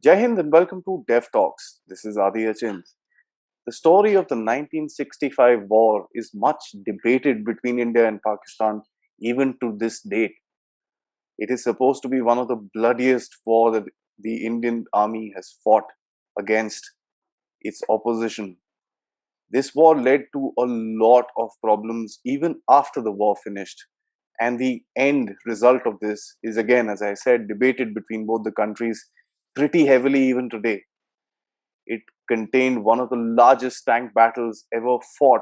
Jai Hind and welcome to Dev Talks. This is Aadi Achint. The story of the 1965 war is much debated between India and Pakistan even to this date. It is supposed to be one of the bloodiest war that the Indian army has fought against its opposition. This war led to a lot of problems even after the war finished. And the end result of this is again, as I said, debated between both the countries pretty heavily even today. It contained one of the largest tank battles ever fought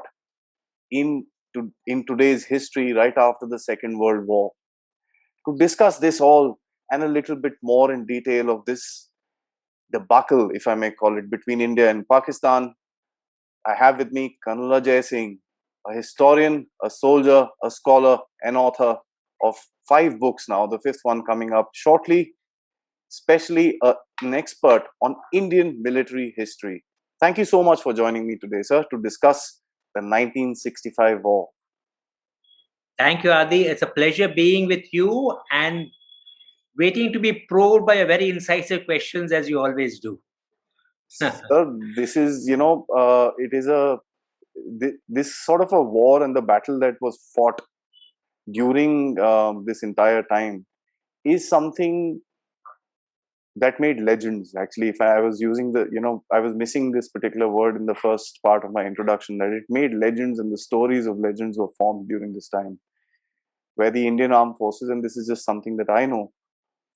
in today's history right after the Second World War. To discuss this all and a little bit more in detail of this debacle, if I may call it, between India and Pakistan, I have with me Colonel Ajay Singh, a historian, a soldier, a scholar, an author of 5 books now, the fifth one coming up shortly, especially an expert on Indian military history. Thank you so much for joining me today, sir, to discuss the 1965 war. Thank you, Adi. It's a pleasure being with you and waiting to be probed by a very incisive questions as you always do. Sir, this is, it is this sort of a war and the battle that was fought during this entire time is something that made legends. Actually, if I was using I was missing this particular word in the first part of my introduction, that it made legends and the stories of legends were formed during this time, where the Indian armed forces, and this is just something that I know,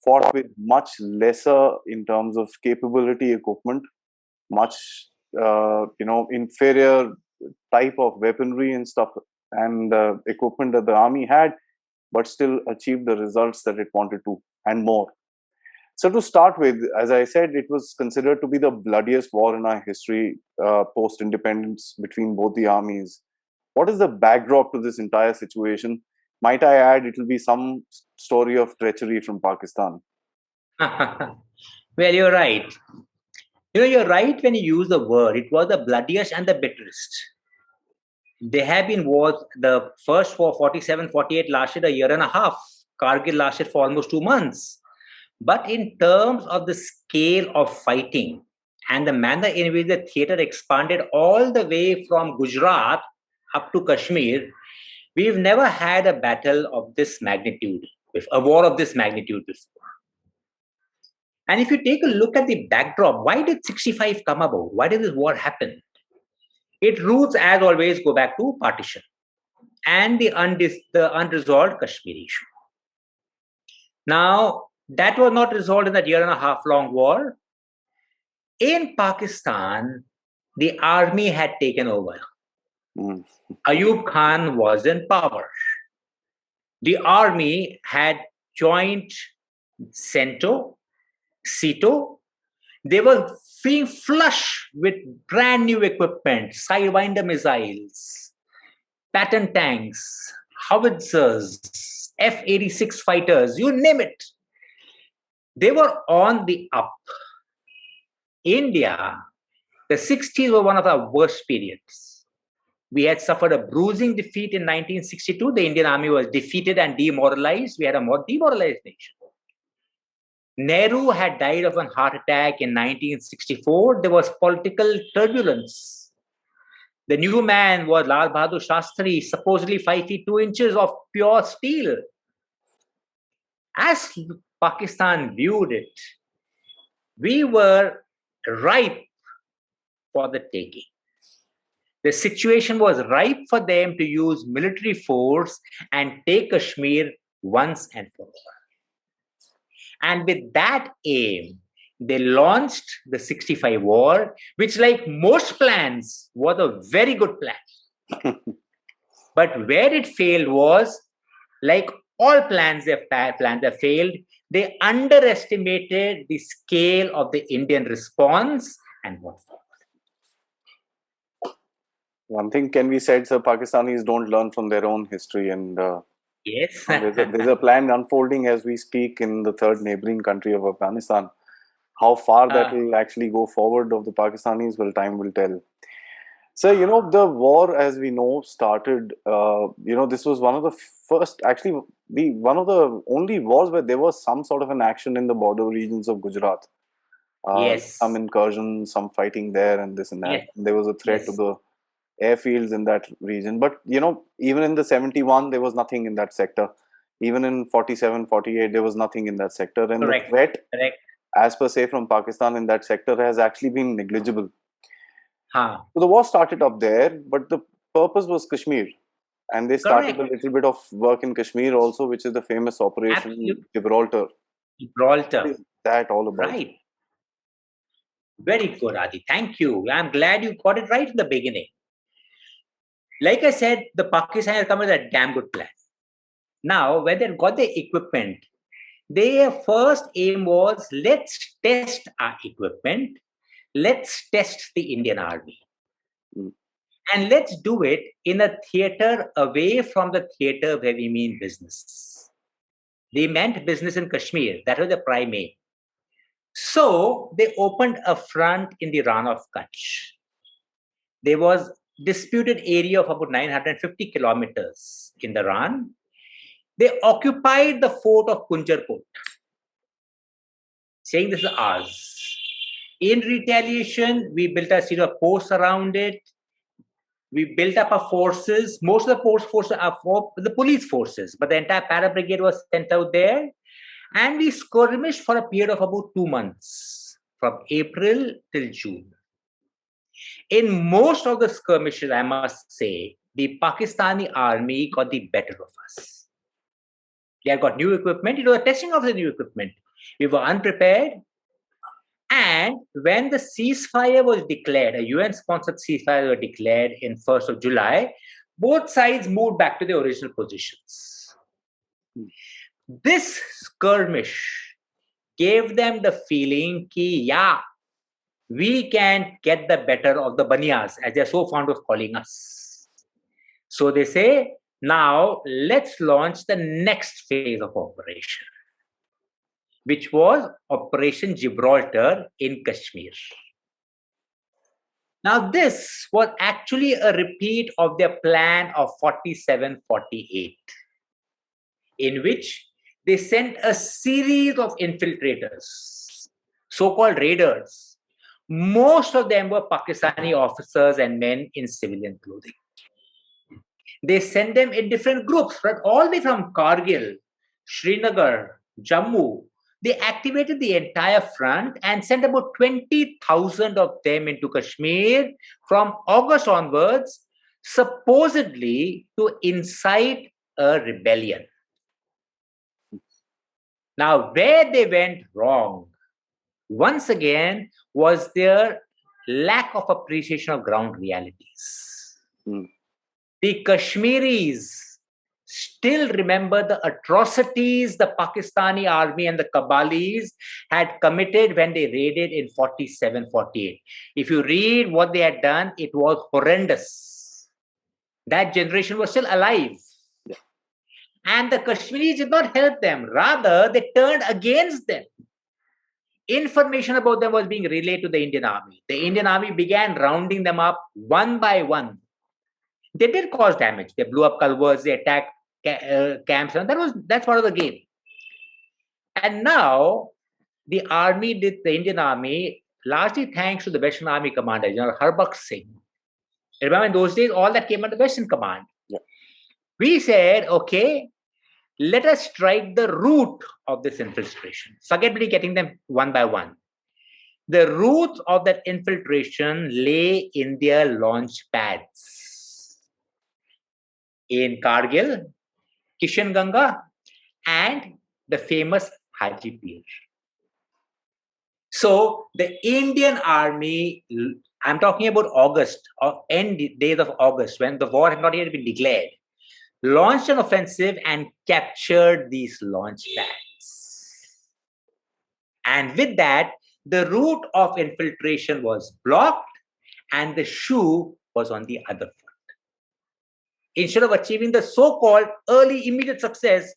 fought with much lesser in terms of capability, equipment, much inferior type of weaponry and stuff and equipment that the army had, but still achieved the results that it wanted to and more. So to start with, as I said, it was considered to be the bloodiest war in our history post-independence between both the armies. What is the backdrop to this entire situation? Might I add, it will be some story of treachery from Pakistan. Well, you're right. You're right when you use the word. It was the bloodiest and the bitterest. There have been wars. The first war, 47-48, lasted a year and a half. Kargil lasted for almost 2 months. But in terms of the scale of fighting and the manner in which the theater expanded all the way from Gujarat up to Kashmir, we've never had a battle of this magnitude, a war of this magnitude before. And if you take a look at the backdrop, why did 65 come about? Why did this war happen? Its roots, as always, go back to partition and the unresolved Kashmir issue. Now, that was not resolved in that year and a half long war. In Pakistan, the army had taken over. Ayub Khan was in power. The army had joined CENTO, CETO. They were being flush with brand new equipment, Sidewinder missiles, Patton tanks, howitzers, F-86 fighters, you name it. They were on the up. India, the 60s were one of our worst periods. We had suffered a bruising defeat in 1962. The Indian army was defeated and demoralized. We had a more demoralized nation. Nehru had died of a heart attack in 1964. There was political turbulence. The new man was Lal Bahadur Shastri, supposedly 5 feet 2 inches of pure steel. As Pakistan viewed it, we were ripe for the taking. The situation was ripe for them to use military force and take Kashmir once and for all. And with that aim, they launched the 65 war, which, like most plans, was a very good plan. But where it failed was, like all plans that failed, they underestimated the scale of the Indian response and what followed. One thing can be said, sir, Pakistanis don't learn from their own history, and yes, there's a plan unfolding as we speak in the third neighboring country of Afghanistan. How far that will actually go forward of the Pakistanis, well, time will tell. So, the war, as we know, started, this was one of the first, actually, one of the only wars where there was some sort of an action in the border regions of Gujarat. Some Yes. incursion, some fighting there and this and that. Yes. There was a threat to Yes. the airfields in that region. But, even in the 71, there was nothing in that sector. Even in 47, 48, there was nothing in that sector. And the Correct. threat, Correct. as per se, from Pakistan in that sector has actually been negligible. Huh. So the war started up there, but the purpose was Kashmir. And they started a Correct. little bit of work in Kashmir also, which is the famous Operation Absolute. Gibraltar. What Gibraltar. is that all about? Right. Very good, Adi. Thank you. I'm glad you got it right in the beginning. Like I said, the Pakistani had come with a damn good plan. Now, when they got the equipment, their first aim was, let's test our equipment, let's test the Indian Army. Mm. And let's do it in a theater away from the theater where we mean business. They meant business in Kashmir. That was the prime aim. So they opened a front in the Rann of Kutch. There was disputed area of about 950 kilometers in the Rann. They occupied the fort of Kunjarkot, saying this is ours. In retaliation, we built a series of posts around it. We built up our forces. Most of the forces are for the police forces, but the entire para brigade was sent out there. And we skirmished for a period of about 2 months, from April till June. In most of the skirmishes, I must say, the Pakistani army got the better of us. They had got new equipment. It was a testing of the new equipment. We were unprepared. And when the ceasefire was declared, a UN-sponsored ceasefire was declared in 1st of July, both sides moved back to their original positions. This skirmish gave them the feeling ki, yeah, we can get the better of the Baniyas, as they're so fond of calling us. So they say, now let's launch the next phase of operation, which was Operation Gibraltar in Kashmir. Now, this was actually a repeat of their plan of 47-48, in which they sent a series of infiltrators, so-called raiders. Most of them were Pakistani officers and men in civilian clothing. They sent them in different groups, right? All the way from Kargil, Srinagar, Jammu. They activated the entire front and sent about 20,000 of them into Kashmir from August onwards, supposedly to incite a rebellion. Now, where they went wrong, once again, was their lack of appreciation of ground realities. Mm. The Kashmiris still remember the atrocities the Pakistani army and the Kabalis had committed when they raided in 47-48. If you read what they had done, it was horrendous. That generation was still alive. Yeah. And the Kashmiris did not help them. Rather, they turned against them. Information about them was being relayed to the Indian Army. The Indian Army began rounding them up one by one. They did cause damage. They blew up culverts, they attacked camps, and that's part of the game. And now the Indian Army, largely thanks to the Western Army commander, General Harbakh Singh. Remember, in those days, all that came under Western command. Yeah. We said, okay, let us strike the root of this infiltration. Forget really getting them one by one. The roots of that infiltration lay in their launch pads. In Kargil, Kishanganga, and the famous hajibe. So the Indian army, I'm talking about August, or end days of August, when the war had not yet been declared, launched an offensive and captured these launch pads. And with that, the route of infiltration was blocked and the shoe was on the other foot. Instead of achieving the so-called early immediate success,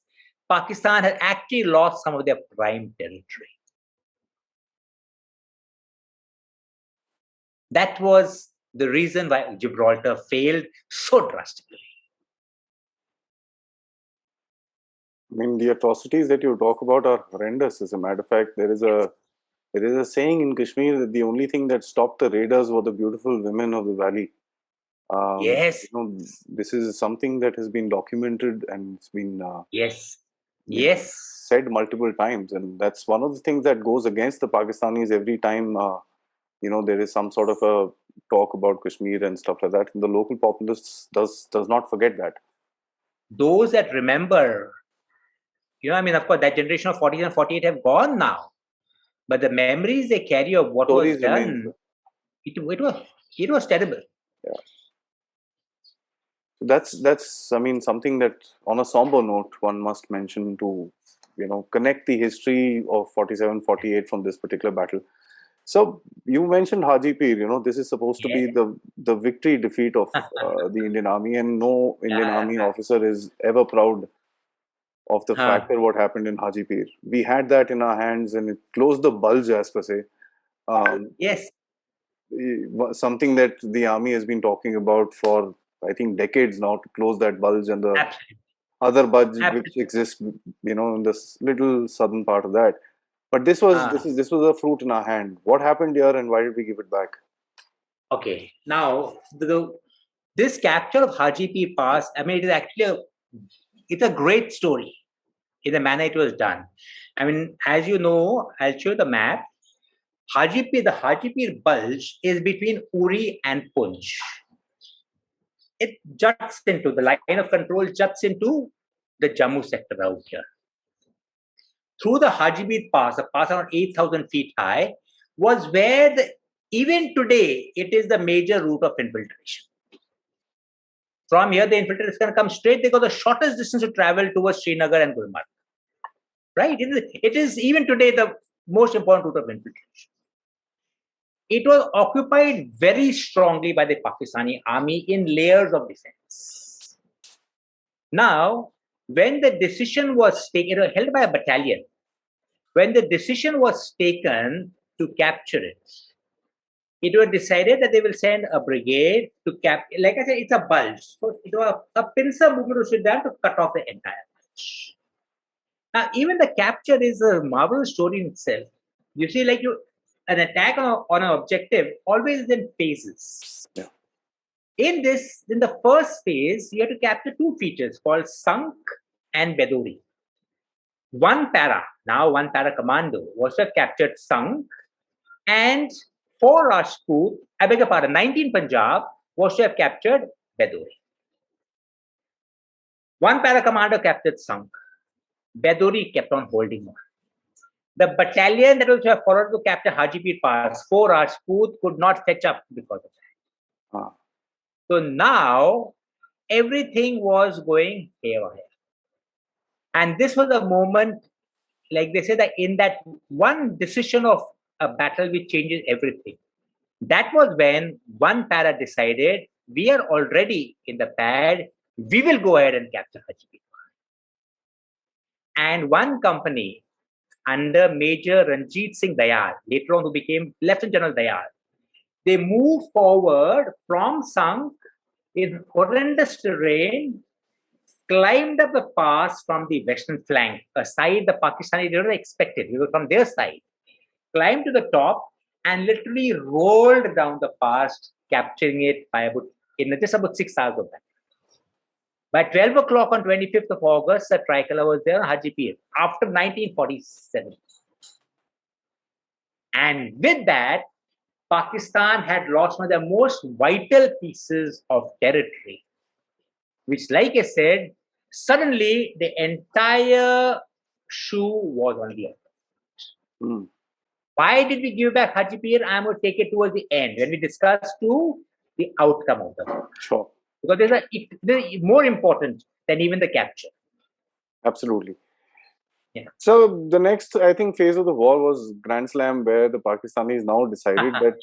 Pakistan had actually lost some of their prime territory. That was the reason why Gibraltar failed so drastically. I mean, the atrocities that you talk about are horrendous. As a matter of fact, there is a There is a saying in Kashmir that the only thing that stopped the raiders were the beautiful women of the valley. Yes, This is something that has been documented and it's been, yes, you know, yes. said multiple times, and that's one of the things that goes against the Pakistanis every time. There is some sort of a talk about Kashmir and stuff like that. And the local populace does not forget that. Those that remember, I mean, of course, that generation of 40s and 48 have gone now. But the memories they carry of what was Stories remain. done, it was terrible. Yeah. So that's I mean something that on a somber note one must mention to connect the history of 47, 48 from this particular battle. So you mentioned Haji Pir. This is supposed to be Yeah. the victory defeat of the Indian Army, and no Indian Army officer is ever proud of the fact that what happened in Haji Pir. We had that in our hands, and it closed the bulge, as per se. Yes, Something that the army has been talking about for I think decades now, to close that bulge and the absolutely. other bulge which Absolutely. exists, in this little southern part of that. But this was a fruit in our hand. What happened here, and why did we give it back? Okay. Now, this capture of Haji Pass, I mean, it's a great story in the manner it was done. I mean, as you know, I'll show you the map. The Haji Bulge is between Uri and Punj. It juts into the line of control, juts into the Jammu sector out here. Through the Haji Pass, a pass around 8,000 feet high, was where even today it is the major route of infiltration. From here, the infiltrators can come straight. They go the shortest distance to travel towards Srinagar and Gulmarg. Right? It is even today the most important route of infiltration. It was occupied very strongly by the Pakistani army in layers of defense. Now, when the decision was taken, it was held by a battalion. When the decision was taken to capture it, it was decided that they will send a brigade to capture. Like I said, it's a bulge. So it was a pincer movement was done to cut off the entire bulge. Now, even the capture is a marvelous story in itself. You see, an attack on an objective always is in phases. Yeah. In the first phase, you have to capture two features called Sangh and Bedori. One para commando was to have captured Sangh, and 4 Rajput, I beg your pardon, 19 Punjab was to have captured Bedori. One para commander captured Sangh. Bedori kept on holding on. The battalion that was to have followed to capture Haji Pass, 4 Rajput, could not fetch up because of that. So now everything was going haywire. And this was a moment, like they say, that in that one decision of a battle which changes everything. That was when one para decided, we are already in the pad, we will go ahead and capture Haji. And one company under Major Ranjit Singh Dayal, later on who became Lieutenant General Dayal, they moved forward from Sangh in horrendous terrain, climbed up the pass from the western flank, a side the Pakistani didn't expect it. We were from their side, climbed to the top and literally rolled down the pass, capturing it in just about 6 hours of that. By 12 o'clock on 25th of August, the tricolor was there on Haji Pir after 1947. And with that, Pakistan had lost one of the most vital pieces of territory, which, like I said, suddenly the entire shoe was on the other. Why did we give back Haji Pir? I'm going to take it towards the end when we discuss the outcome of the war. Sure. Because there's more important than even the capture. Absolutely. Yeah. So the next, I think, phase of the war was Grand Slam, where the Pakistanis now decided that,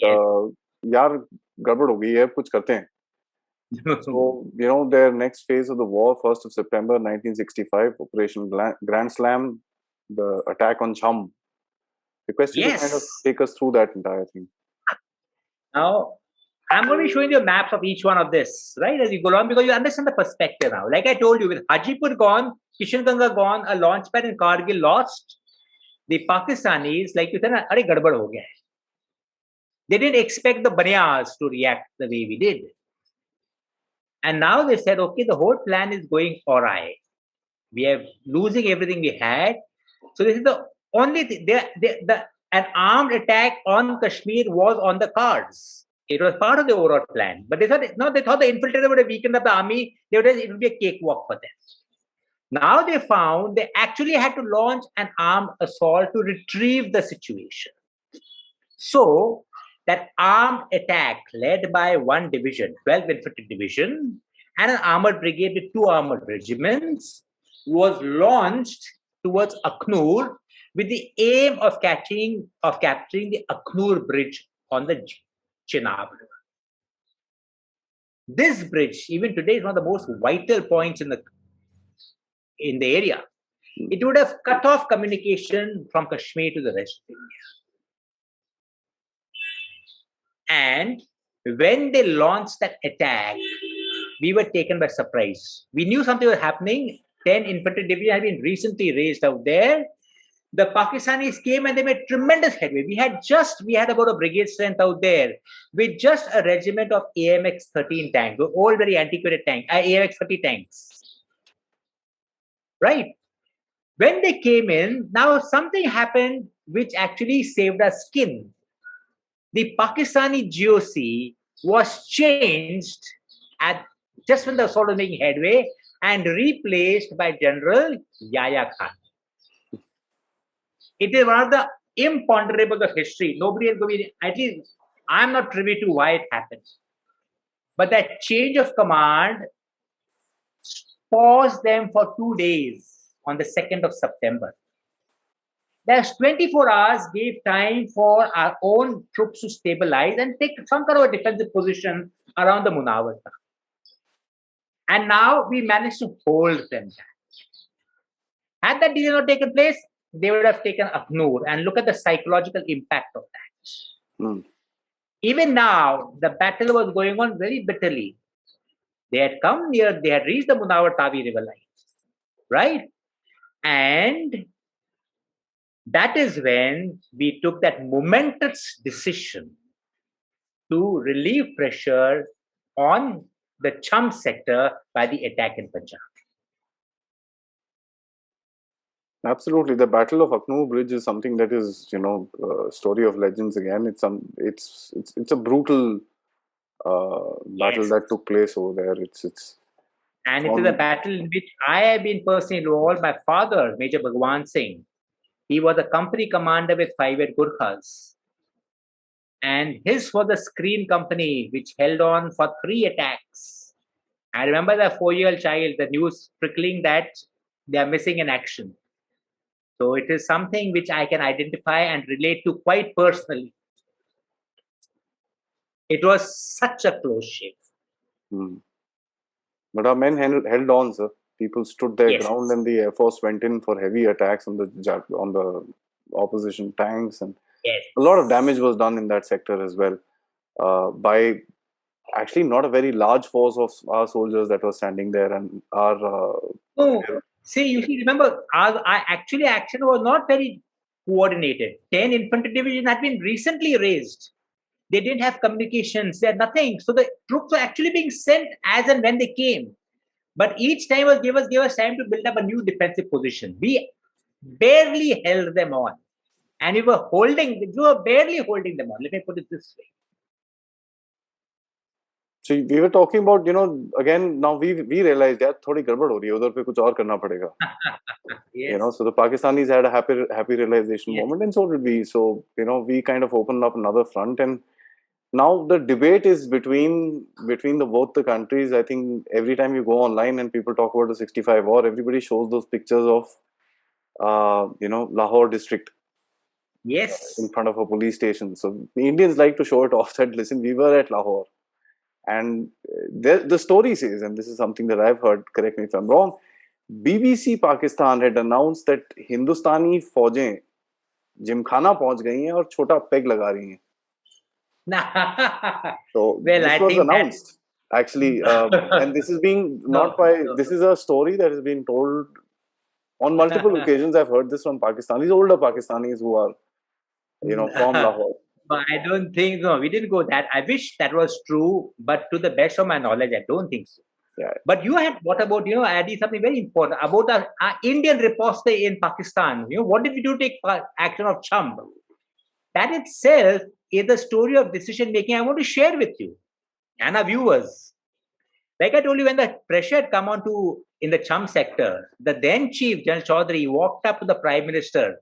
yaar, gadbad ho gayi hai, kuch karte hain. So, their next phase of the war, 1st of September 1965, Operation Grand Slam, the attack on Chamb. Request you to kind of take us through that entire thing. Now, I'm going to be showing you maps of each one of this, right, as you go along, because you understand the perspective now. Like I told you, with Hajipur gone, Kishan Ganga gone, a launch pad in Kargil lost, the Pakistanis, like you said, "Arey gadbad ho gaya hai." They didn't expect the Banyas to react the way we did. And now they said, okay, the whole plan is going awry. We are losing everything we had. So this is the only thing. An armed attack on Kashmir was on the cards. It was part of the overall plan. But they thought, no, they thought the infiltrator would have weakened up the army. It would be a cakewalk for them. Now they found they actually had to launch an armed assault to retrieve the situation. So that armed attack led by one division, 12th Infantry Division, and an armored brigade with 2 armored regiments was launched towards Akhnoor with the aim of capturing the Akhnoor bridge on the Chenab River. This bridge, even today, is one of the most vital points in the area. It would have cut off communication from Kashmir to the rest of India. And when they launched that attack, we were taken by surprise. We knew something was happening. 10 infantry division had been recently raised out there. The Pakistanis came and they made tremendous headway. We had about a brigade strength out there with just a regiment of AMX-13 tanks, all very antiquated tanks, AMX-30 tanks. Right? When they came in, now something happened which actually saved our skin. The Pakistani GOC was changed just when the assault was making headway and replaced by General Yahya Khan. It is one of the imponderables of history. Nobody is going to, at least I'm not privy to why it happened. But that change of command paused them for 2 days on the 2nd of September. There's 24 hours gave time for our own troops to stabilize and take some kind of a defensive position around the Munawwar. And now we managed to hold them back. Had that deal not taken place, they would have taken Akhnoor, and look at the psychological impact of that. Even now, the battle was going on very bitterly. They had come near, they had reached the Munawwar Tawi river line, right? And that is when we took that momentous decision to relieve pressure on the Chamb sector by the attack in Punjab. Absolutely, the Battle of Akhnoor Bridge is something that is, story of legends again. It's a brutal battle that took place over there. It is a battle in which I have been personally involved. My father, Major Bhagwan Singh, he was a company commander with 5-8 Gurkhas, and his was the screen company which held on for 3 attacks. I remember the 4-year-old child, the news trickling that they are missing in action. So it is something which I can identify and relate to quite personally. It was such a close shave. But our men held on, sir. People stood their ground, and the Air Force went in for heavy attacks on the opposition tanks, and a lot of damage was done in that sector as well by actually not a very large force of our soldiers that was standing there, and our. See, you see, remember, action was not very coordinated. 10 infantry division had been recently raised. They didn't have communications. They had nothing. So the troops were actually being sent as and when they came. But each time gave us time to build up a new defensive position. We barely held them on. And we were barely holding them on. Let me put it this way. So we were talking about, again, now we realized that thodi gadbad ho rahi hai, udhar pe kuch aur karna padega. So the Pakistanis had a happy realization moment, and so did we. So, we kind of opened up another front, and now the debate is between both the countries. I think every time you go online and people talk about the 65 war, everybody shows those pictures of, Lahore district. Yes. In front of a police station. So the Indians like to show it off that, listen, we were at Lahore. And the story says, and this is something that I've heard, correct me if I'm wrong, BBC Pakistan had announced that Hindustani फौजें Gymkhana पहुंच गई हैं और छोटा peg लगा रही हैं. So this was announced actually, and this is being this is a story that is being told On multiple occasions, I've heard this from Pakistanis, older Pakistanis who are, from Lahore. But I don't think, no, we didn't go that. I wish that was true, but to the best of my knowledge, I don't think so. Yeah. But you had, what about, Aadi, something very important about our Indian riposte in Pakistan. What did we do to take action of chamb? That itself is the story of decision making I want to share with you and our viewers. Like I told you, when the pressure had come on in the chamb sector, the then chief, General Chaudhary, walked up to the Prime Minister,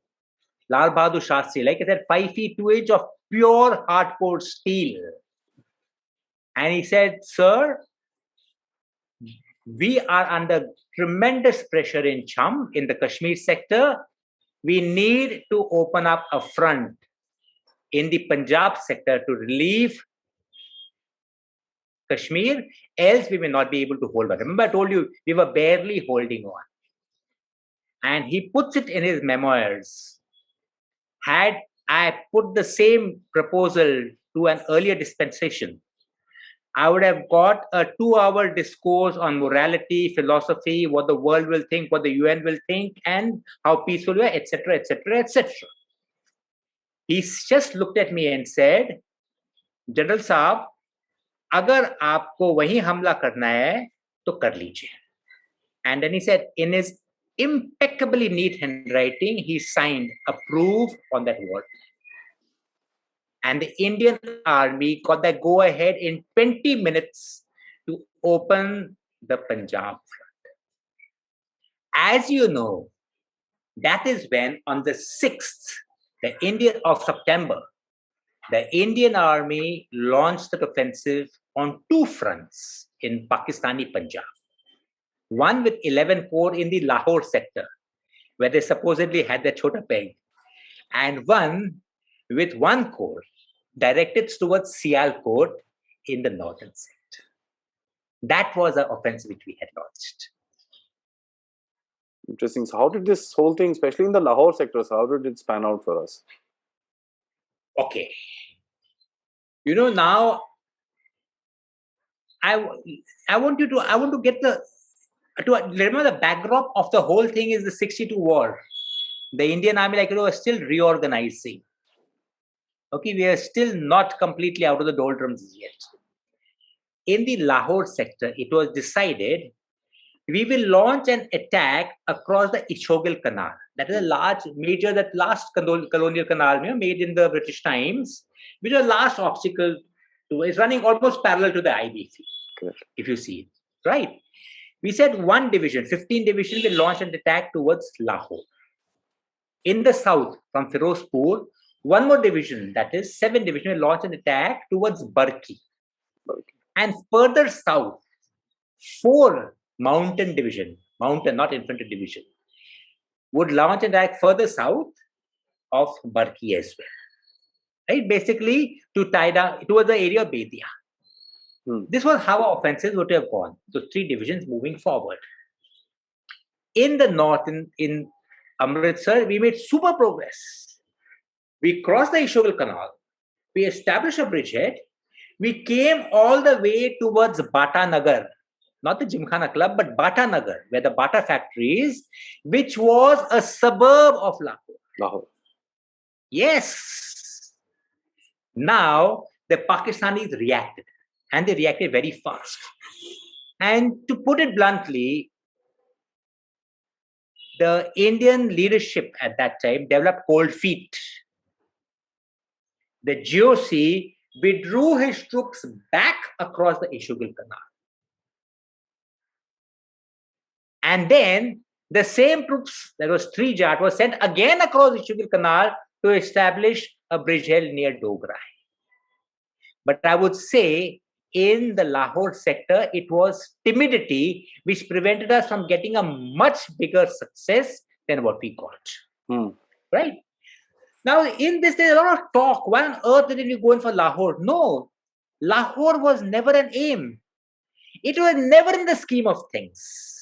Lal Bahadur Shastri, like I said, 5 feet 2 inches of pure hardcore steel. And he said, sir, we are under tremendous pressure in chamb, in the Kashmir sector. We need to open up a front in the Punjab sector to relieve Kashmir, else we may not be able to hold on. Remember, I told you we were barely holding on. And he puts it in his memoirs. Had I put the same proposal to an earlier dispensation, I would have got a 2-hour discourse on morality, philosophy, what the world will think, what the UN will think, and how peaceful we are, etc., etc., etc. He just looked at me and said, General Saab, agar aapko wahi hamla karna hai, to kar lijiye. And then he said, in his impeccably neat handwriting, he signed approve on that word. And the Indian army got that go ahead in 20 minutes to open the Punjab front. As you know, that is when on the 6th of September, the Indian army launched the offensive on 2 fronts in Pakistani Punjab. One with 11 Corps in the Lahore sector, where they supposedly had their chota peg, and one with 1 Corps directed towards Sialkot in the northern sector. That was the offensive which we had launched. Interesting. So how did this whole thing, especially in the Lahore sectors, how did it span out for us? Okay. Now I want to get to remember the backdrop of the whole thing is the 62 war. The Indian army, was still reorganizing. Okay, we are still not completely out of the doldrums yet. In the Lahore sector, it was decided we will launch an attack across the Ishogil Canal. That is a last colonial canal made in the British times, which is a last obstacle to it's running almost parallel to the IBC, if you see it, right? We said 1 division, 15 division will launch an attack towards Lahore. In the south, from Firozpur, 1 more division, that is 7 division, will launch an attack towards Barki. And further south, 4 mountain division, not infantry division, would launch an attack further south of Barki as well. Right? Basically, to tie down towards the area of Bedia. This was how our offensives would have gone. So 3 divisions moving forward. In the north, in Amritsar, we made super progress. We crossed the Ishogil Canal. We established a bridgehead. We came all the way towards Bata Nagar, not the Gymkhana Club, but Bata Nagar, where the Bata factory is, which was a suburb of Lahore. Yes. Now, the Pakistanis reacted, and they reacted very fast. And to put it bluntly, the Indian leadership at that time developed cold feet. The GOC withdrew his troops back across the Ishogil Canal. And then the same troops, that was 3 Jat, was sent again across Ishogil Canal to establish a bridgehead near Dogra. But I would say in the Lahore sector, it was timidity which prevented us from getting a much bigger success than what we got. Right? Now, in this, there's a lot of talk. Why on earth didn't you go in for Lahore? No, Lahore was never an aim. It was never in the scheme of things.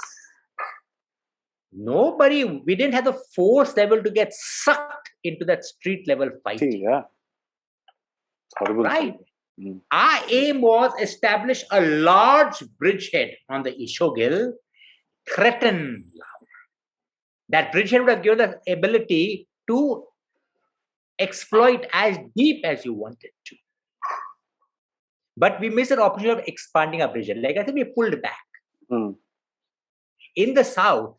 We didn't have the force level to get sucked into that street level fighting. Yeah. Horrible. Right. Our aim was establish a large bridgehead on the Ishogil, threaten Lahore. That bridgehead would have given the ability to exploit as deep as you wanted to. But we missed an opportunity of expanding our bridgehead. Like I said, we pulled back. Hmm. In the south,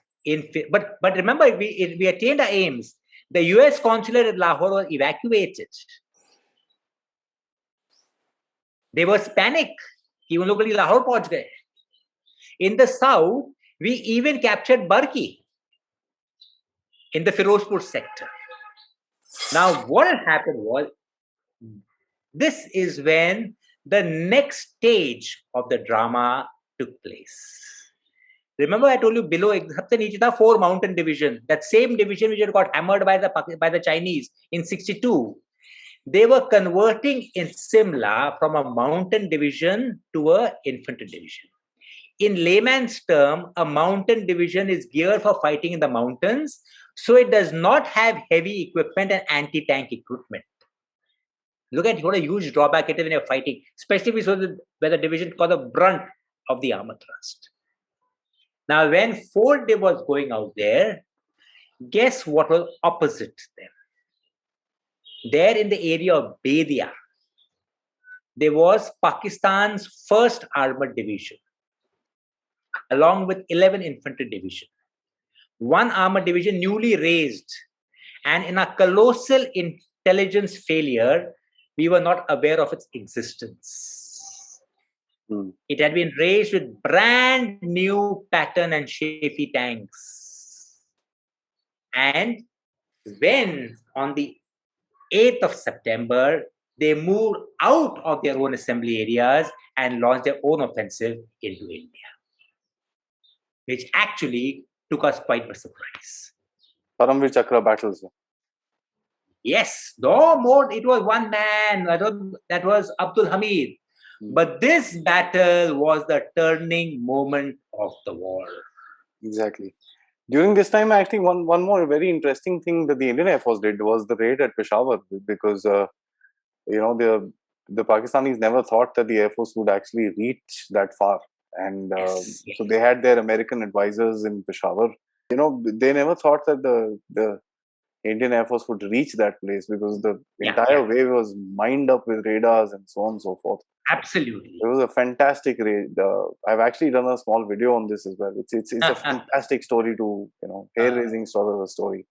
but remember, we attained our aims. The US consulate at Lahore was evacuated. There was panic. Even लोग Lahore पहुंच गए. In the south, we even captured Barki in the Firozpur sector. Now, what had happened was, this is when the next stage of the drama took place. Remember, I told you below, 4 mountain division. That same division which had got hammered by the Chinese in 62. They were converting in Simla from a mountain division to an infantry division. In layman's term, a mountain division is geared for fighting in the mountains, so it does not have heavy equipment and anti-tank equipment. Look at what a huge drawback it is when you're fighting, especially where the division got the brunt of the armor thrust. Now, when Fort Day was going out there, guess what was opposite them? There in the area of Bedia, there was Pakistan's 1st Armored Division, along with 11 Infantry Division. 1 Armored Division newly raised, and in a colossal intelligence failure, we were not aware of its existence. It had been raised with brand new Patton and Shafi tanks. And when on the 8th of September, they moved out of their own assembly areas and launched their own offensive into India, which actually took us quite by surprise. Paramvir Chakra battles. Yes, no more. It was one man. That was Abdul Hamid. But this battle was the turning moment of the war. Exactly. During this time, I think one more very interesting thing that the Indian Air Force did was the raid at Peshawar, because the Pakistanis never thought that the Air Force would actually reach that far, and so they had their American advisors in Peshawar. They never thought that the Indian Air Force would reach that place, because the entire way was mined up with radars and so on and so forth. Absolutely. It was a fantastic raid. I've actually done a small video on this as well. It's a fantastic story to, hair-raising sort of a story.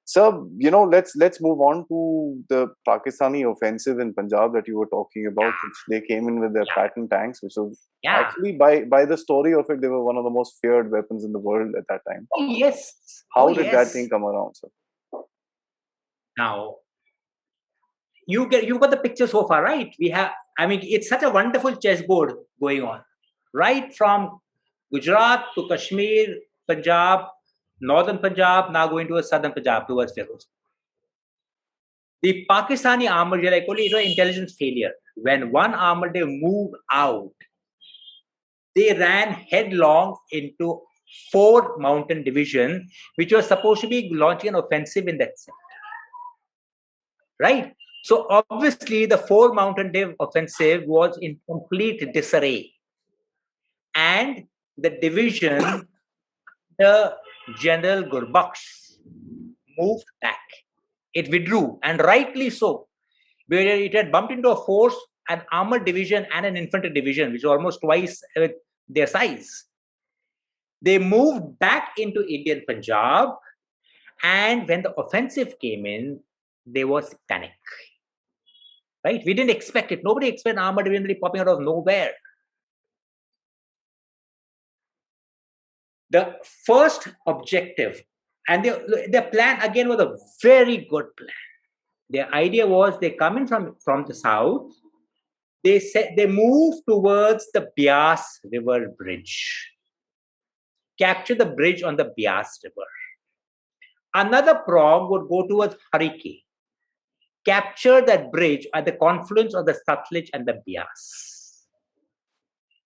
So, let's move on to the Pakistani offensive in Punjab that you were talking about, which they came in with their Patton tanks, which was actually, by the story of it, they were one of the most feared weapons in the world at that time. Oh, yes. How did that thing come around, sir? Now, you've got the picture so far, right? It's such a wonderful chessboard going on, right from Gujarat to Kashmir, Punjab, northern Punjab, now going to southern Punjab towards Firozpur. The Pakistani armored, like only it was intelligence failure. When one armored they moved out, they ran headlong into 4 mountain division, which was supposed to be launching an offensive in that sector. Right? So obviously the 4 mountain offensive was in complete disarray. And the division, the General Gurbaksh, moved back. It withdrew, and rightly so. Where it had bumped into a force, an armored division and an infantry division, which was almost twice their size. They moved back into Indian Punjab, and when the offensive came in, there was panic. Right? We didn't expect it. Nobody expected an armored division popping out of nowhere. The first objective, and the plan again was a very good plan. Their idea was they come in from the south. They move towards the Bias River bridge. Capture the bridge on the Bias River. Another prong would go towards Harike. Capture that bridge at the confluence of the Satluj and the Bias.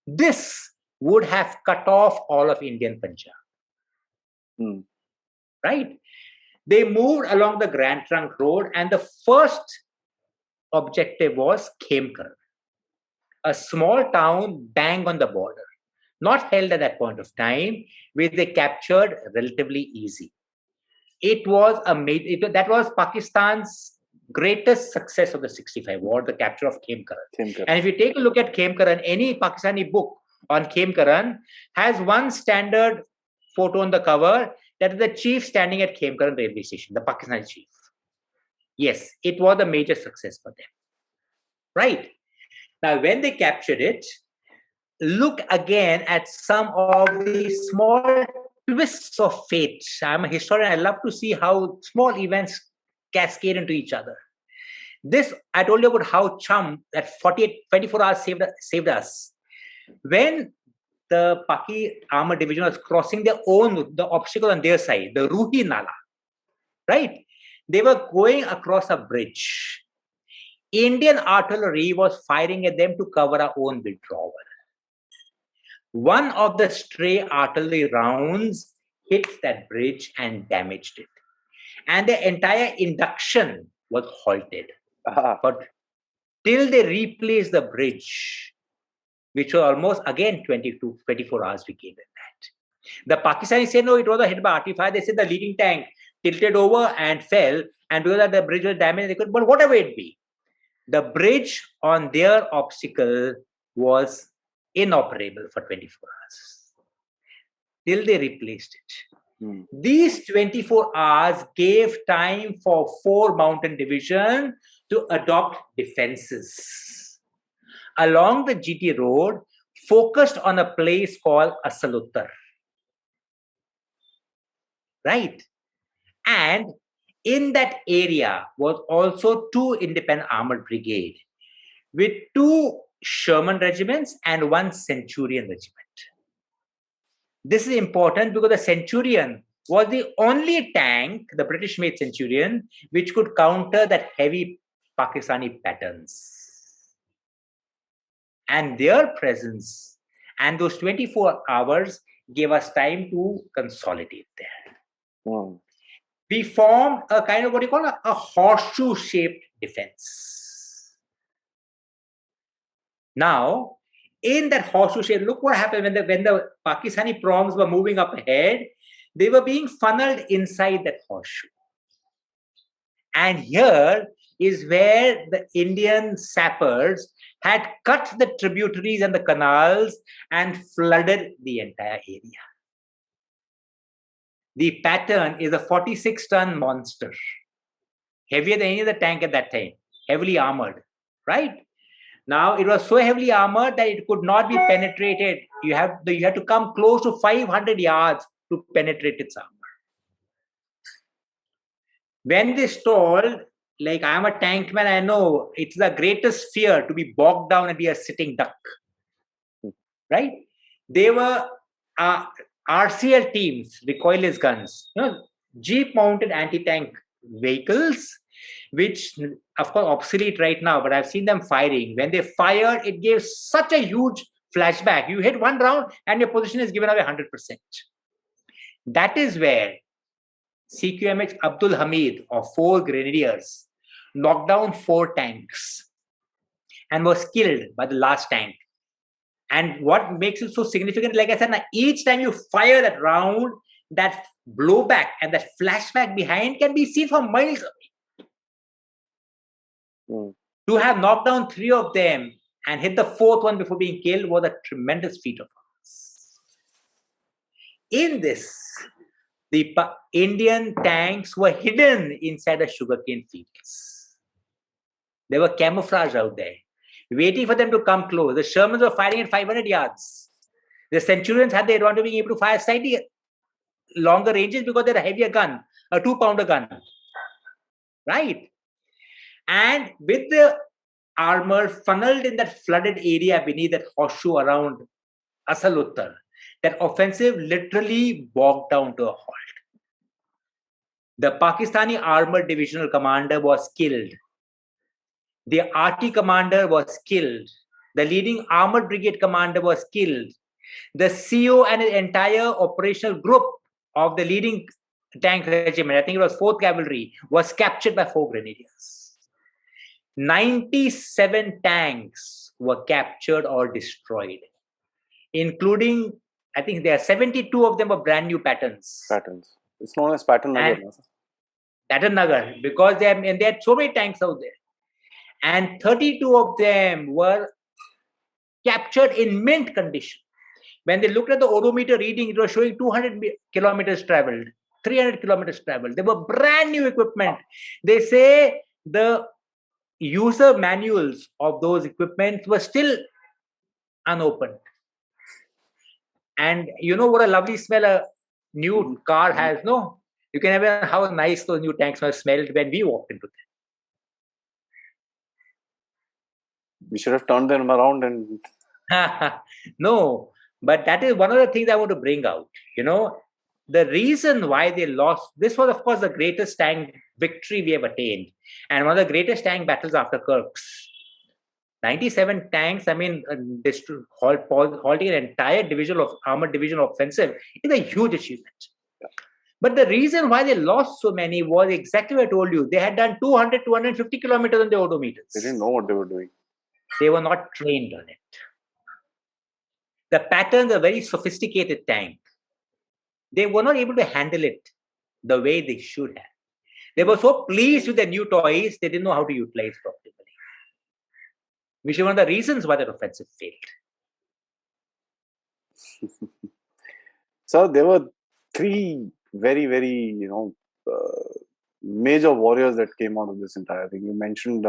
This would have cut off all of Indian Punjab. Right? They moved along the Grand Trunk Road, and the first objective was Khemkar, a small town bang on the border. not held at that point of time, which they captured relatively easy. It was that was Pakistan's greatest success of the 65 war, the capture of Khemkaran. And if you take a look at Khemkaran, any Pakistani book on Khemkaran has one standard photo on the cover, that is the chief standing at Khemkaran railway station, the Pakistani chief. Yes, it was a major success for them. Right. Now, when they captured it, look again at some of the small twists of fate. I'm a historian. I love to see how small events cascade into each other. This, I told you about how Chamb, that 24 hours saved us. When the Paki armored division was crossing the obstacle on their side, the Ruhi Nala, right? They were going across a bridge. Indian artillery was firing at them to cover our own withdrawal. One of the stray artillery rounds hit that bridge and damaged it. And the entire induction was halted. But till they replaced the bridge, which was almost, again, 24 hours we gave them that. The Pakistanis said, no, it was a hit by artillery fire. They said the leading tank tilted over and fell. And because of the bridge was damaged, they could, but whatever it be, the bridge on their obstacle was inoperable for 24 hours till they replaced it. These 24 hours gave time for 4 mountain division to adopt defenses along the GT road, focused on a place called Asaluttar. Right? And in that area was also 2 independent armored brigade with 2 Sherman regiments and 1 Centurion regiment. This is important because the Centurion was the only tank, the British-made Centurion, which could counter that heavy Pakistani Pattons. And their presence and those 24 hours gave us time to consolidate there. We formed a kind of what you call a horseshoe-shaped defense. Now, in that horseshoe shape, look what happened when the Pakistani prongs were moving up ahead. They were being funneled inside that horseshoe. And here is where the Indian sappers had cut the tributaries and the canals and flooded the entire area. The Patton is a 46-ton monster, heavier than any other tank at that time, heavily armored, right? Now, it was so heavily armored that it could not be penetrated. You had to come close to 500 yards to penetrate its armor. When they stalled, like I'm a tankman, I know it's the greatest fear to be bogged down and be a sitting duck, right? They were RCL teams, recoilless guns, jeep-mounted anti-tank vehicles, which, of course, obsolete right now, but I've seen them firing. When they fired, it gave such a huge flashback. You hit one round and your position is given away 100%. That is where CQMH Abdul Hamid of 4 grenadiers knocked down 4 tanks and was killed by the last tank. And what makes it so significant, like I said, each time you fire that round, that blowback and that flashback behind can be seen from miles away. To have knocked down 3 of them and hit the 4th one before being killed was a tremendous feat of ours. In this, the Indian tanks were hidden inside the sugarcane fields. They were camouflaged out there, waiting for them to come close. The Shermans were firing at 500 yards. The Centurions had the advantage of being able to fire slightly longer ranges because they're a heavier gun, a 2-pounder gun. Right? And with the armor funneled in that flooded area beneath that horseshoe around Asaluttar, that offensive literally bogged down to a halt. The Pakistani armored divisional commander was killed. The RT commander was killed. The leading armored brigade commander was killed. The CO and his entire operational group of the leading tank regiment, I think it was 4th Cavalry, was captured by 4 grenadiers. 97 tanks were captured or destroyed. including, I think there are 72 of them were brand new Pattons. Patterns. It's known as Patton Nagar. And Patton Nagar, because they had so many tanks out there. And 32 of them were captured in mint condition. When they looked at the odometer reading, it was showing 200 kilometers traveled, 300 kilometers traveled. They were brand new equipment. They say the user manuals of those equipment were still unopened. And you know what a lovely smell a new car has, no? You can imagine how nice those new tanks must smelled when we walked into them. We should have turned them around and... No, but that is one of the things I want to bring out. You know, the reason why they lost, this was, of course, the greatest tank victory we have attained, and one of the greatest tank battles after Kirk's. 97 tanks, I mean, halting an entire division of armored division offensive is a huge achievement. Yeah. But the reason why they lost so many was exactly what I told you. They had done 200, 250 kilometers on the odometers. They didn't know what they were doing. They were not trained on it. The Patton's a very sophisticated tank. They were not able to handle it the way they should have. They were so pleased with their new toys, they didn't know how to utilize properly. Which is one of the reasons why that offensive failed. So there were three very, very, major warriors that came out of this entire thing. You mentioned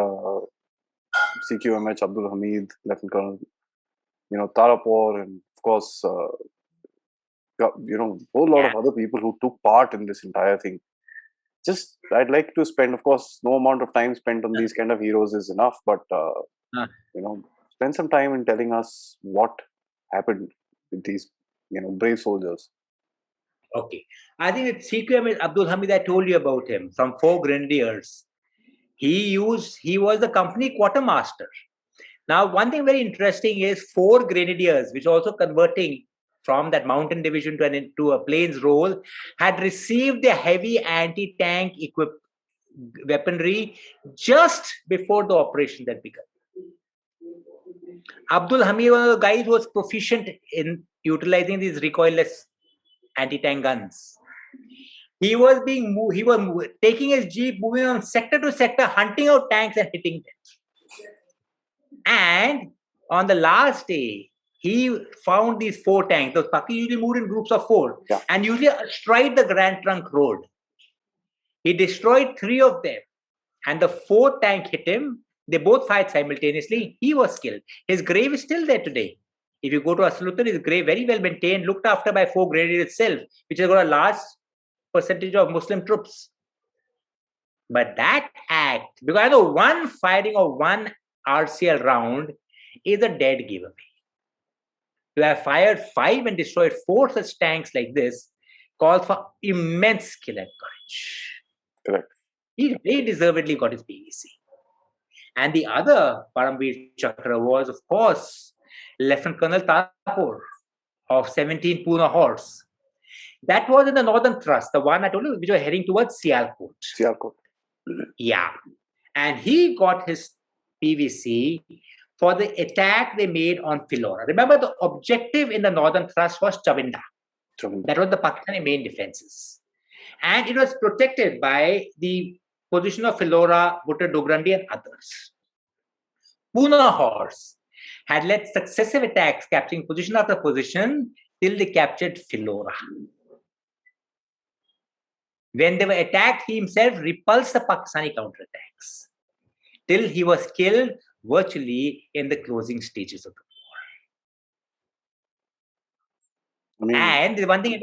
CQMH Abdul Hamid, Lieutenant Colonel, Tarapur, and of course, a whole lot of other people who took part in this entire thing. Just, I'd like to spend, of course, no amount of time spent on these kind of heroes is enough, but spend some time in telling us what happened with these, brave soldiers. Okay. I think it's CQM Abdul Hamid, I told you about him, from 4 Grenadiers. He was the company quartermaster. Now, one thing very interesting is 4 Grenadiers, which also converting from that mountain division to a plains role, had received the heavy anti-tank weaponry just before the operation that began. Abdul Hamid, one of the guys who was proficient in utilizing these recoilless anti-tank guns. He was taking his jeep, moving on sector to sector, hunting out tanks and hitting them. And on the last day, he found these 4 tanks. Those Pakis usually moved in groups of 4 and usually astride the Grand Trunk Road. He destroyed 3 of them, and the 4th tank hit him. They both fired simultaneously. He was killed. His grave is still there today. If you go to Aslutan, his grave very well maintained, looked after by 4 Grenadiers itself, which has got a large percentage of Muslim troops. But that act, because I know one firing of 1 RCL round is a dead giveaway. To have fired 5 and destroyed 4 such tanks like this calls for immense skill and courage. Correct. He deservedly got his PVC. And the other Paramveer Chakra was, of course, Lieutenant Colonel Tarapur of 17 Pune Horse. That was in the northern thrust, the one I told you, which was heading towards Sialkot. Sialkot. Yeah. And he got his PVC for the attack they made on Philora. Remember, the objective in the northern thrust was Chavinda. That was the Pakistani main defenses. And it was protected by the position of Philora, Buttar Dograndi, and others. Pune Horse had led successive attacks, capturing position after position till they captured Philora. When they were attacked, he himself repulsed the Pakistani counterattacks till he was killed virtually in the closing stages of the war. And the one thing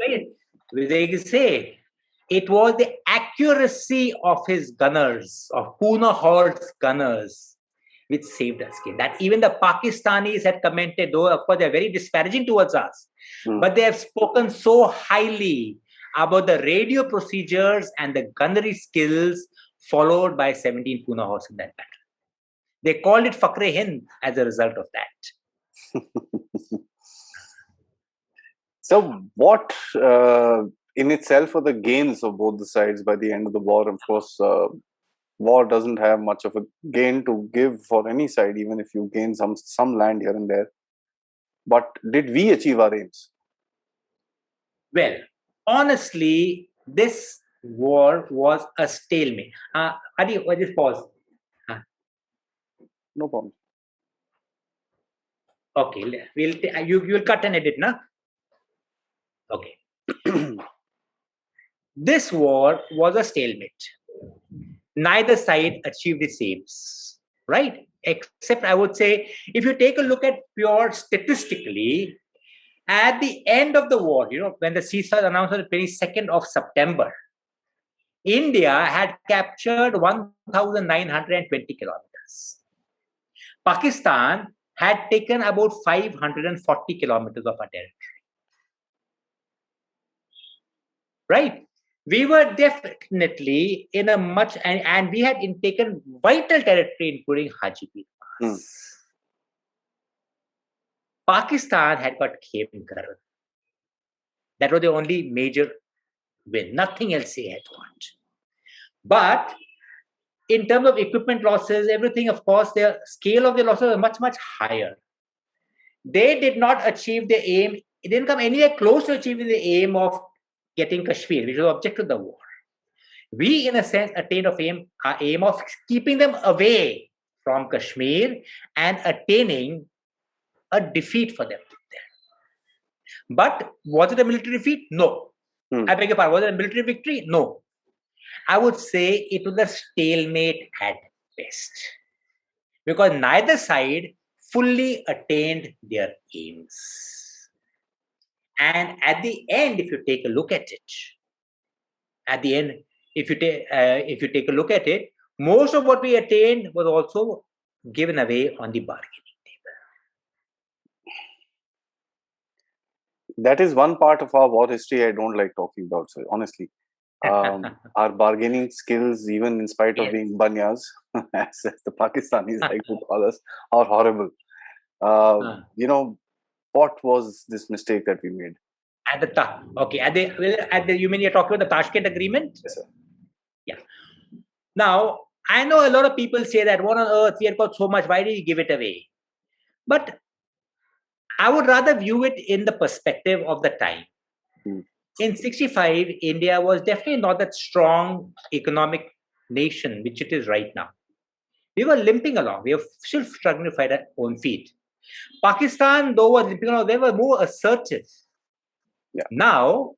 they say, it was the accuracy of his gunners, of Pune Horse gunners, which saved us. That even the Pakistanis had commented, though of course they are very disparaging towards us, but they have spoken so highly about the radio procedures and the gunnery skills followed by 17 Pune Horse in that battle. They called it Fakhre Hind as a result of that. So what in itself are the gains of both the sides by the end of the war? Of course, war doesn't have much of a gain to give for any side, even if you gain some land here and there. But did we achieve our aims? Well, honestly, this war was a stalemate. Adi, just pause. No problem. Okay, you'll cut and edit, na? Okay. This war was a stalemate. Neither side achieved its aims, right? Except, I would say, if you take a look at pure statistically, at the end of the war, when the ceasefire announced on the 22nd of September, India had captured 1,920 kilometers. Pakistan had taken about 540 kilometers of our territory. Right? We were definitely in a much, and we had taken vital territory, including hajibe. Pakistan had got Khem Karan. That was the only major win. Nothing else they had got. But in terms of equipment losses, everything, of course, the scale of the losses was much, much higher. They did not achieve the aim. It didn't come anywhere close to achieving the aim of getting Kashmir, which was the object of the war. We, in a sense, attained our aim of keeping them away from Kashmir and attaining a defeat for them there. But was it a military defeat? No. I beg your pardon. Was it a military victory? No. I would say it was a stalemate at best. Because neither side fully attained their aims. And at the end, if you take a look at it, if you take a look at it, most of what we attained was also given away on the bargaining table. That is one part of our war history I don't like talking about, sir, honestly. Our bargaining skills, even in spite of being banyas, as the Pakistanis like to call us, are horrible. What was this mistake that we made? You mean you're talking about the Tashkent Agreement? Yes, sir. Yeah. Now, I know a lot of people say that, what on earth, we have got so much, why did you give it away? But I would rather view it in the perspective of the time. In 65, India was definitely not that strong economic nation, which it is right now. We were limping along. We were still struggling to find our own feet. Pakistan, though, was limping along. They were more assertive. Yeah. Now,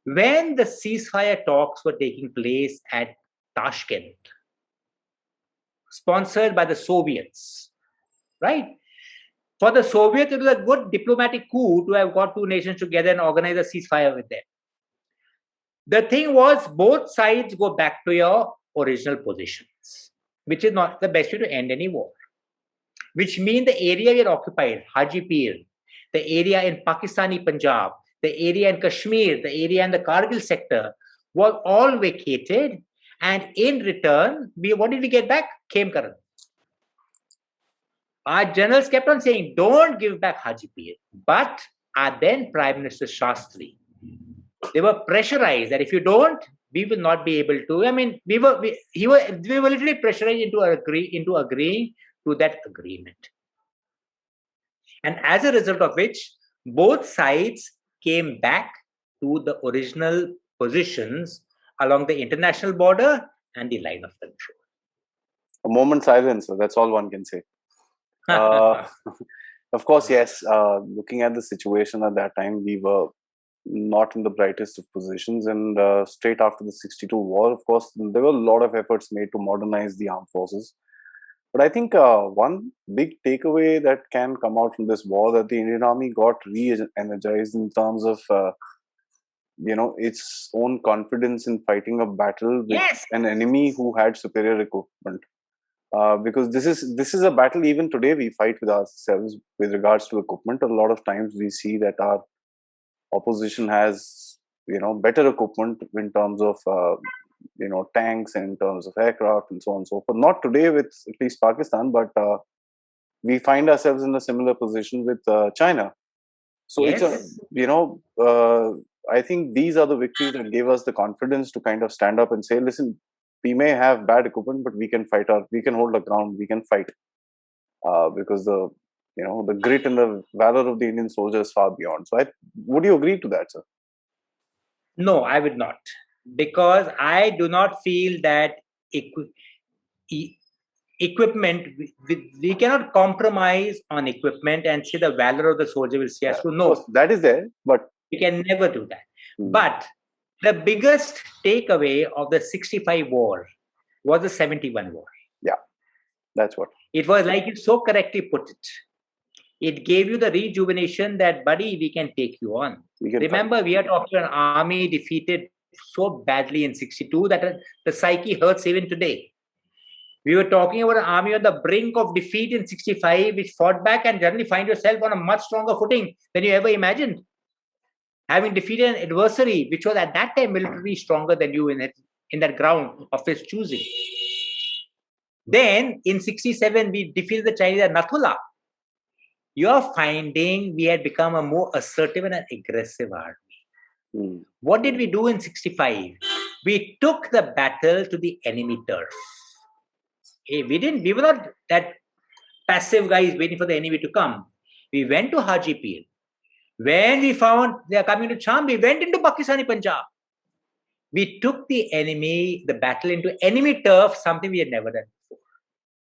when the ceasefire talks were taking place at Tashkent, sponsored by the Soviets, right? For the Soviets, it was a good diplomatic coup to have got two nations together and organize a ceasefire with them. The thing was, both sides go back to your original positions, which is not the best way to end any war. Which means the area we had occupied, Hajipir, the area in Pakistani Punjab, the area in Kashmir, the area in the Kargil sector, was all vacated. And in return, what did we get back? Khem Karan. Our generals kept on saying, don't give back Hajipir. But our then Prime Minister Shastri, they were pressurized that if you don't, we will not be able to. I mean, we were literally pressurized into agreeing to that agreement. And as a result of which, both sides came back to the original positions along the international border and the line of control. A moment's silence, so that's all one can say. Of course, yes. Looking at the situation at that time, we were not in the brightest of positions. And straight after the 62 war, of course, there were a lot of efforts made to modernize the armed forces. But I think one big takeaway that can come out from this war that the Indian Army got re-energized in terms of its own confidence in fighting a battle with an enemy who had superior equipment. Because this is a battle even today we fight with ourselves with regards to equipment. A lot of times we see that our opposition has better equipment in terms of tanks and in terms of aircraft and so on and so forth. Not today with at least Pakistan, but we find ourselves in a similar position with China. So it's I think these are the victories that gave us the confidence to kind of stand up and say, listen, we may have bad equipment, but we can hold the ground, we can fight, because the the grit and the valor of the Indian soldiers far beyond. So, would you agree to that, sir? No, I would not, because I do not feel that e- equipment, we cannot compromise on equipment and say the valor of the soldier will see us through. Of course, No, that is there, but we can never do that. Hmm. But the biggest takeaway of the 65 war was the 71 war. Yeah, that's what. It was like you so correctly put it. It gave you the rejuvenation that, buddy, we can take you on. Remember, we are talking an army defeated so badly in 62 that the psyche hurts even today. We were talking about an army on the brink of defeat in 65, which fought back and suddenly find yourself on a much stronger footing than you ever imagined. Having defeated an adversary, which was at that time militarily stronger than you in that ground of his choosing. Then in 67, we defeated the Chinese at Nathula. You're finding we had become a more assertive and an aggressive army. What did we do in 65? We took the battle to the enemy turf. We were not that passive guys waiting for the enemy to come. We went to hajibe. When we found they are coming to Chamb, we went into Pakistani Punjab. We took the battle into enemy turf, something we had never done before.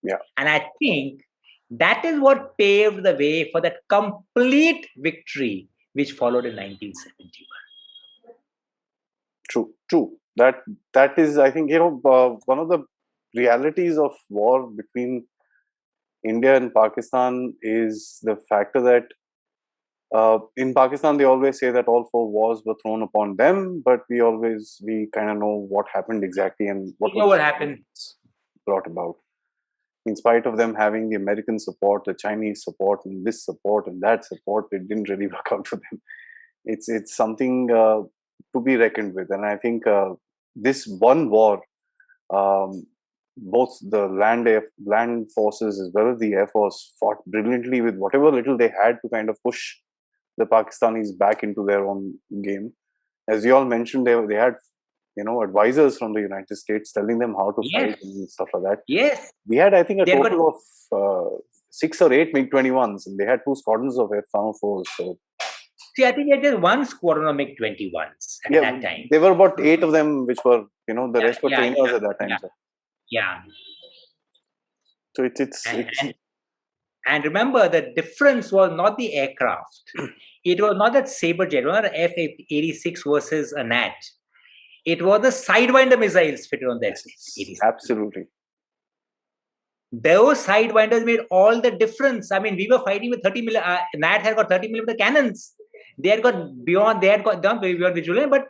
Yeah. And I think that is what paved the way for that complete victory which followed in 1971. True. That is, I think, one of the realities of war between India and Pakistan is the factor that in Pakistan they always say that all 4 wars were thrown upon them, but we kind of know what happened exactly and what happened brought about. In spite of them having the American support, the Chinese support, and this support and that support, it didn't really work out for them. It's something to be reckoned with, and I think this one war, both the land forces as well as the air force fought brilliantly with whatever little they had to kind of push the Pakistanis back into their own game. As you all mentioned, they had advisors from the United States telling them how to fight and stuff like that. Yes. We had, I think, a total of 6 or 8 MiG-21s, and they had 2 squadrons of F-4s. So. See, I think they had just 1 squadron of MiG-21s at that time. There were about 8 of them, which were, the rest were trainers at that time. Yeah. So and remember, the difference was not the aircraft. It was not that Sabre jet, not an F-86 versus a NAT. It was the Sidewinder missiles fitted on the F-86. Absolutely. Those Sidewinders made all the difference. I mean, we were fighting with 30 millimeter. NAT had got 30 millimeter cannons. They had gone beyond visual, but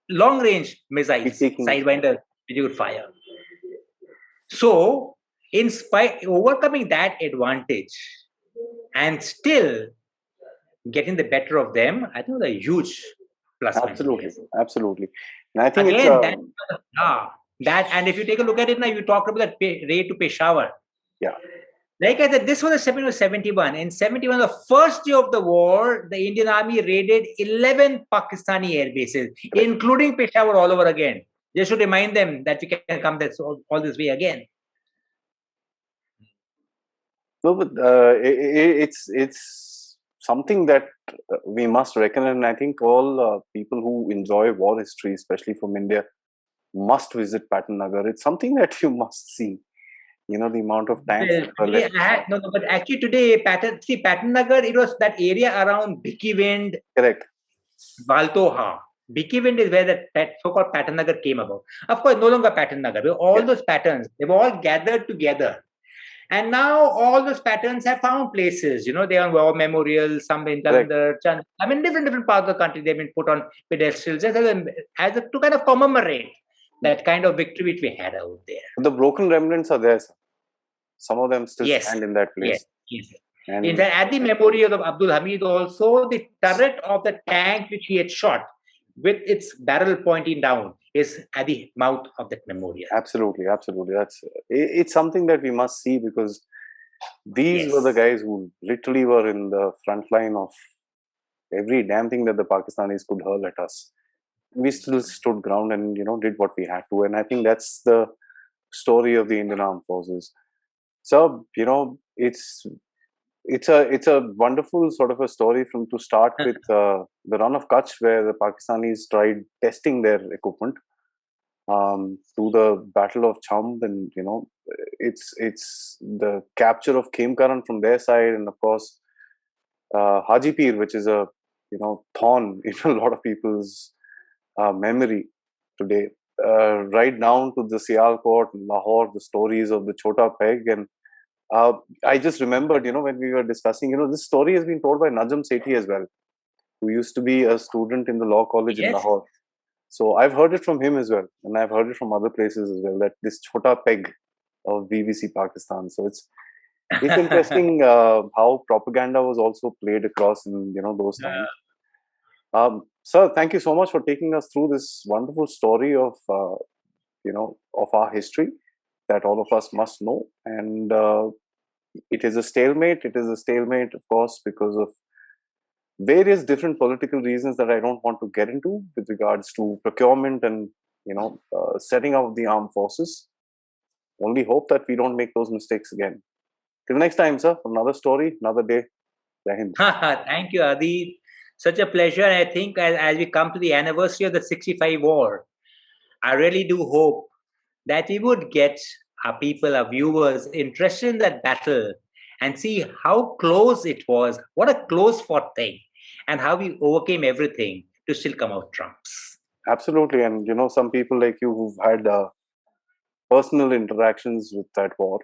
long range missiles, Sidewinder, which you could fire. So, in spite overcoming that advantage and still getting the better of them, I think was a huge plus. Absolutely. And I think again, that and if you take a look at it now, you talked about that raid to Peshawar. Yeah. Like I said, this was a 71. In 71, the first day of the war, the Indian Army raided 11 Pakistani air bases, including Peshawar all over again. Just to remind them that we can come all this way again. No, but it's something that we must reckon, and I think all people who enjoy war history, especially from India, must visit Patton. It's something that you must see. The amount of tanks. But actually today, Patton, it was that area around Bhikiwind. Correct. Valtoha. Bhikiwind is where that so-called Patton came about. Of course, no longer Patton. All those patterns, they were all gathered together. And now all those patterns have found places. They are on war memorials, some in Jalandhar, different parts of the country. They've been put on pedestals to kind of commemorate that kind of victory which we had out there. The broken remnants are there, sir. Some of them still stand in that place. Yes. And in fact, at the memorial of Abdul Hamid, also the turret of the tank which he had shot, with its barrel pointing down, is at the mouth of that memorial. Absolutely. It's something that we must see, because these were the guys who literally were in the front line of every damn thing that the Pakistanis could hurl at us. We still stood ground and did what we had to, and I think that's the story of the Indian Armed Forces. So it's it's a wonderful sort of a story from to start with the run of Kutch, where the Pakistanis tried testing their equipment, to the Battle of Chamb, and it's the capture of Khemkaran from their side, and of course Hajibe, which is a thorn in a lot of people's memory today. Right down to the Sialkot and Lahore, the stories of the Chota Peg, and I just remembered, when we were discussing, this story has been told by Najam Sethi as well, who used to be a student in the law college in Yes. Lahore. So I've heard it from him as well, and I've heard it from other places as well, that this Chota Peg of BBC Pakistan. So it's interesting how propaganda was also played across in those times. Sir, thank you so much for taking us through this wonderful story of of our history that all of us must know. And it is a stalemate. It is a stalemate, of course, because of various different political reasons that I don't want to get into with regards to procurement and setting up the armed forces. Only hope that we don't make those mistakes again. Till next time, sir. Another story, another day. Jai Hind. Thank you, Adi. Such a pleasure. I think as we come to the anniversary of the 65 war, I really do hope that we would get our people, our viewers interested in that battle and see how close it was, what a close fought thing, and how we overcame everything to still come out trumps. Absolutely. And some people like you who've had personal interactions with that war.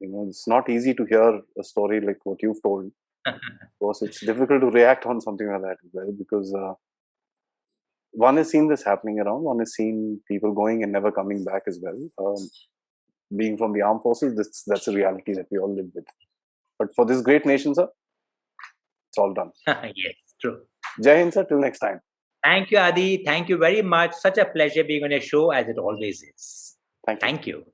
It's not easy to hear a story like what you've told. Of course, it's difficult to react on something like that as well, because one has seen this happening around. One has seen people going and never coming back as well. Being from the armed forces, that's a reality that we all live with. But for this great nation, sir, it's all done. Yes, true. Jai Hind, sir. Till next time. Thank you, Adi. Thank you very much. Such a pleasure being on your show, as it always is. Thank you. Thank you.